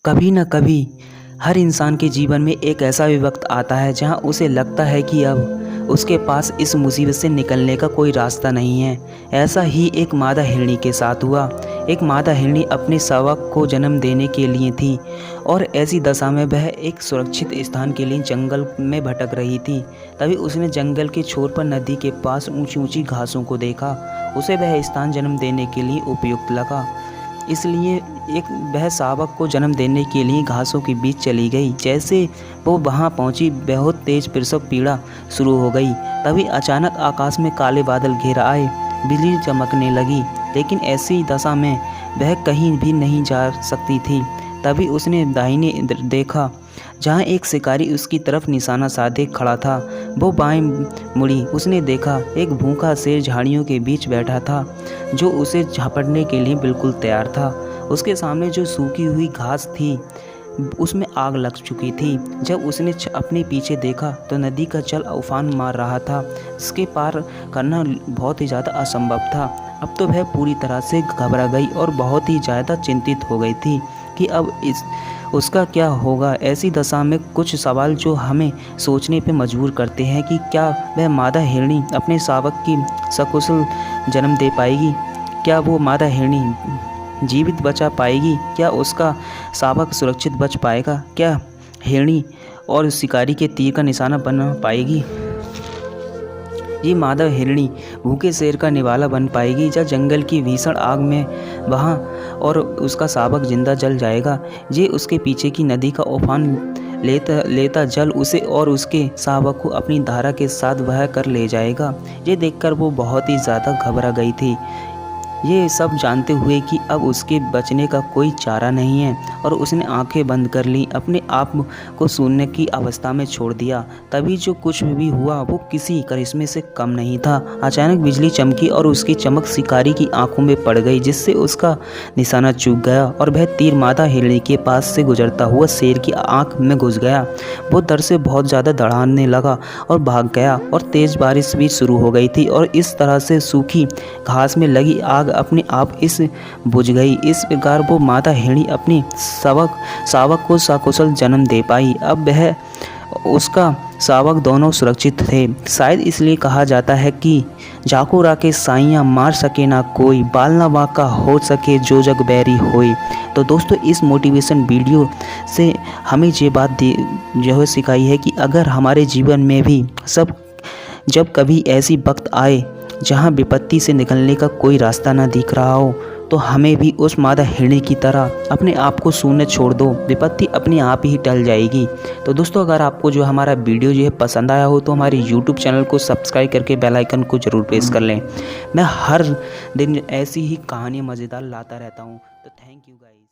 कभी न कभी हर इंसान के जीवन में एक ऐसा भी वक्त आता है जहां उसे लगता है कि अब उसके पास इस मुसीबत से निकलने का कोई रास्ता नहीं है। ऐसा ही एक मादा हिरनी के साथ हुआ। एक मादा हिरनी अपने शावक को जन्म देने के लिए थी और ऐसी दशा में वह एक सुरक्षित स्थान के लिए जंगल में भटक रही थी। तभी उसने जंगल के छोर पर नदी के पास ऊंची ऊंची घासों को देखा। उसे वह स्थान जन्म देने के लिए उपयुक्त लगा, इसलिए वह शावक को जन्म देने के लिए घासों के बीच चली गई। जैसे वो वहां पहुंची, बहुत तेज प्रसव पीड़ा शुरू हो गई। तभी अचानक आकाश में काले बादल घेर आए, बिजली चमकने लगी, लेकिन ऐसी दशा में वह कहीं भी नहीं जा सकती थी। तभी उसने दाहिने देखा, जहाँ एक शिकारी उसकी तरफ निशाना साधे खड़ा था। वो बाएं मुड़ी, उसने देखा एक भूखा शेर झाड़ियों के बीच बैठा था, जो उसे झपटने के लिए बिल्कुल तैयार था। उसके सामने जो सूखी हुई घास थी, उसमें आग लग चुकी थी। जब उसने अपने पीछे देखा तो नदी का जल उफान मार रहा था, इसके पार करना बहुत ही ज़्यादा असंभव था। अब तो वह पूरी तरह से घबरा गई और बहुत ही ज़्यादा चिंतित हो गई थी कि अब उसका क्या होगा। ऐसी दशा में कुछ सवाल जो हमें सोचने पे मजबूर करते हैं कि क्या वह मादा हिरनी अपने शावक की सकुशल जन्म दे पाएगी? क्या वो मादा हिरनी जीवित बचा पाएगी? क्या उसका शावक सुरक्षित बच पाएगा? क्या हिरनी और शिकारी के तीर का निशाना बन पाएगी? ये मादा हिरनी भूखे शेर का निवाला बन पाएगी या जंगल की भीषण आग में वहाँ और उसका शावक जिंदा जल जाएगा? ये उसके पीछे की नदी का उफान लेता जल उसे और उसके शावक को अपनी धारा के साथ बहा कर ले जाएगा। ये देखकर वो बहुत ही ज़्यादा घबरा गई थी, ये सब जानते हुए कि अब उसके बचने का कोई चारा नहीं है, और उसने आंखें बंद कर ली, अपने आप को शून्य की अवस्था में छोड़ दिया। तभी जो कुछ भी हुआ वो किसी करिश्मे से कम नहीं था। अचानक बिजली चमकी और उसकी चमक शिकारी की आंखों में पड़ गई, जिससे उसका निशाना चूक गया और वह तीर मादा हिरनी के पास से गुजरता हुआ शेर की आंख में घुस गया। वो डर से बहुत ज़्यादा दौड़ने लगा और भाग गया, और तेज़ बारिश भी शुरू हो गई थी, और इस तरह से सूखी घास में लगी आग अपने आप बुझ गई। इस प्रकार वो मादा हिरनी अपनी शावक को सकुशल जन्म दे पाई। अब वह उसका शावक दोनों सुरक्षित थे। शायद इसलिए कहा जाता है कि जाको राके साइयाँ मार सके ना कोई, बाल ना वाका हो सके जो जग बैरी होई। तो दोस्तों, इस मोटिवेशन वीडियो से हमें ये बात जो है सिखाई है कि अगर हमारे जीवन में भी जब कभी ऐसी वक्त आए जहां विपत्ति से निकलने का कोई रास्ता ना दिख रहा हो, तो हमें भी उस मादा हिरनी की तरह अपने आप को शून्य छोड़ दो, विपत्ति अपने आप ही टल जाएगी। तो दोस्तों, अगर आपको जो हमारा वीडियो जो है पसंद आया हो तो हमारे YouTube चैनल को सब्सक्राइब करके बेल आइकन को ज़रूर प्रेस कर लें। मैं हर दिन ऐसी ही कहानियाँ मज़ेदार लाता रहता हूँ। तो थैंक यू गाइस।